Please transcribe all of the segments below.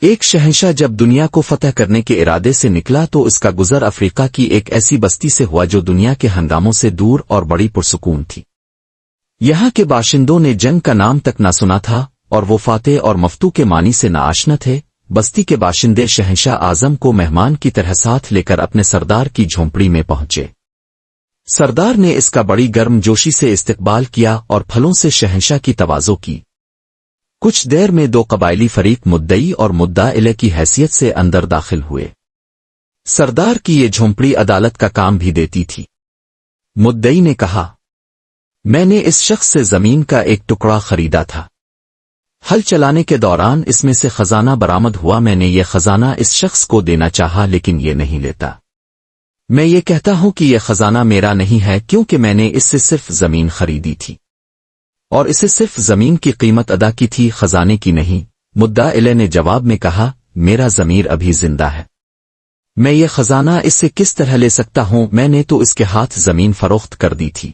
ایک شہنشاہ جب دنیا کو فتح کرنے کے ارادے سے نکلا تو اس کا گزر افریقہ کی ایک ایسی بستی سے ہوا جو دنیا کے ہنگاموں سے دور اور بڑی پرسکون تھی۔ یہاں کے باشندوں نے جنگ کا نام تک نہ سنا تھا اور وہ فاتح اور مفتو کے معنی سے نہ آشنا تھے۔ بستی کے باشندے شہنشاہ اعظم کو مہمان کی طرح ساتھ لے کر اپنے سردار کی جھونپڑی میں پہنچے۔ سردار نے اس کا بڑی گرم جوشی سے استقبال کیا اور پھلوں سے شہنشاہ کی تواضع کی۔ کچھ دیر میں دو قبائلی فریق مدعی اور مدعا الیہ کی حیثیت سے اندر داخل ہوئے۔ سردار کی یہ جھونپڑی عدالت کا کام بھی دیتی تھی۔ مدعی نے کہا، میں نے اس شخص سے زمین کا ایک ٹکڑا خریدا تھا۔ ہل چلانے کے دوران اس میں سے خزانہ برآمد ہوا، میں نے یہ خزانہ اس شخص کو دینا چاہا لیکن یہ نہیں لیتا۔ میں یہ کہتا ہوں کہ یہ خزانہ میرا نہیں ہے کیونکہ میں نے اس سے صرف زمین خریدی تھی اور اسے صرف زمین کی قیمت ادا کی تھی، خزانے کی نہیں۔ مدعا الیہ نے جواب میں کہا، میرا ضمیر ابھی زندہ ہے، میں یہ خزانہ اس سے کس طرح لے سکتا ہوں؟ میں نے تو اس کے ہاتھ زمین فروخت کر دی تھی۔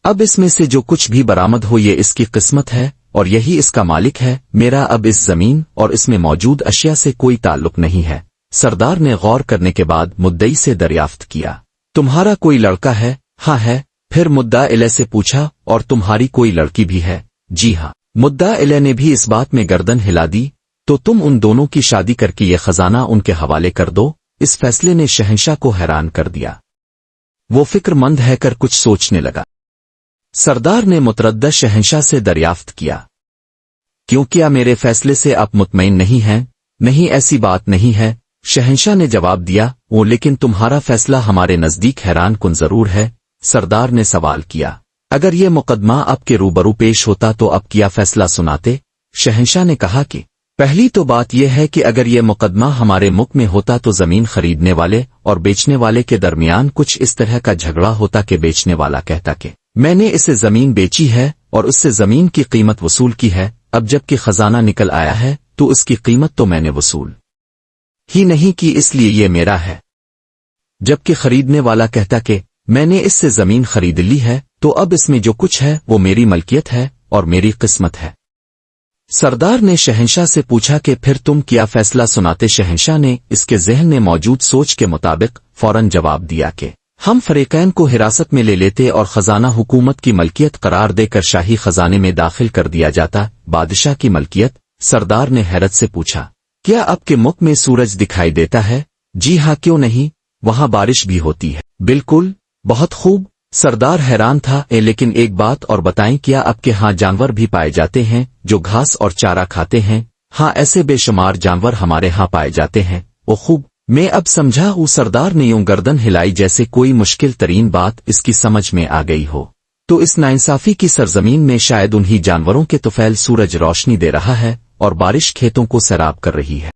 اب اس میں سے جو کچھ بھی برآمد ہو یہ اس کی قسمت ہے اور یہی اس کا مالک ہے، میرا اب اس زمین اور اس میں موجود اشیاء سے کوئی تعلق نہیں ہے۔ سردار نے غور کرنے کے بعد مدعی سے دریافت کیا، تمہارا کوئی لڑکا ہے؟ ہاں ہے۔ پھر مدعا الیہ سے پوچھا، اور تمہاری کوئی لڑکی بھی ہے؟ جی ہاں۔ مدعا الیہ نے بھی اس بات میں گردن ہلا دی، تو تم ان دونوں کی شادی کر کے یہ خزانہ ان کے حوالے کر دو۔ اس فیصلے نے شہنشاہ کو حیران کر دیا۔ وہ فکر مند ہے کر کچھ سوچنے لگا۔ سردار نے متردد شہنشاہ سے دریافت کیا، کیوں کیا میرے فیصلے سے آپ مطمئن نہیں ہیں؟ نہیں، ایسی بات نہیں ہے، شہنشاہ نے جواب دیا۔ وہ لیکن تمہارا فیصلہ ہمارے نزدیک حیران کن ضرور ہے۔ سردار نے سوال کیا، اگر یہ مقدمہ آپ کے روبرو پیش ہوتا تو آپ کیا فیصلہ سناتے؟ شہنشاہ نے کہا کہ پہلی تو بات یہ ہے کہ اگر یہ مقدمہ ہمارے ملک میں ہوتا تو زمین خریدنے والے اور بیچنے والے کے درمیان کچھ اس طرح کا جھگڑا ہوتا کہ بیچنے والا کہتا کہ میں نے اسے زمین بیچی ہے اور اس سے زمین کی قیمت وصول کی ہے، اب جب کہ خزانہ نکل آیا ہے تو اس کی قیمت تو میں نے وصول ہی نہیں کی، اس لیے یہ میرا ہے۔ جبکہ خریدنے والا کہتا کہ میں نے اس سے زمین خرید لی ہے تو اب اس میں جو کچھ ہے وہ میری ملکیت ہے اور میری قسمت ہے۔ سردار نے شہنشاہ سے پوچھا کہ پھر تم کیا فیصلہ سناتے؟ شہنشاہ نے اس کے ذہن میں موجود سوچ کے مطابق فوراً جواب دیا کہ ہم فریقین کو حراست میں لے لیتے اور خزانہ حکومت کی ملکیت قرار دے کر شاہی خزانے میں داخل کر دیا جاتا۔ بادشاہ کی ملکیت؟ سردار نے حیرت سے پوچھا، کیا آپ کے ملک میں سورج دکھائی دیتا ہے؟ جی ہاں، کیوں نہیں، وہاں بارش بھی ہوتی ہے۔ بالکل، بہت خوب۔ سردار حیران تھا، لیکن ایک بات اور بتائیں، کیا آپ کے ہاں جانور بھی پائے جاتے ہیں جو گھاس اور چارہ کھاتے ہیں؟ ہاں، ایسے بے شمار جانور ہمارے ہاں پائے جاتے ہیں۔ وہ خوب، میں اب سمجھا۔ وہ سردار نے یوں گردن ہلائی جیسے کوئی مشکل ترین بات اس کی سمجھ میں آ گئی ہو۔ تو اس ناانصافی کی سرزمین میں شاید انہی جانوروں کے طفیل سورج روشنی دے رہا ہے اور بارش کھیتوں کو سیراب کر رہی ہے۔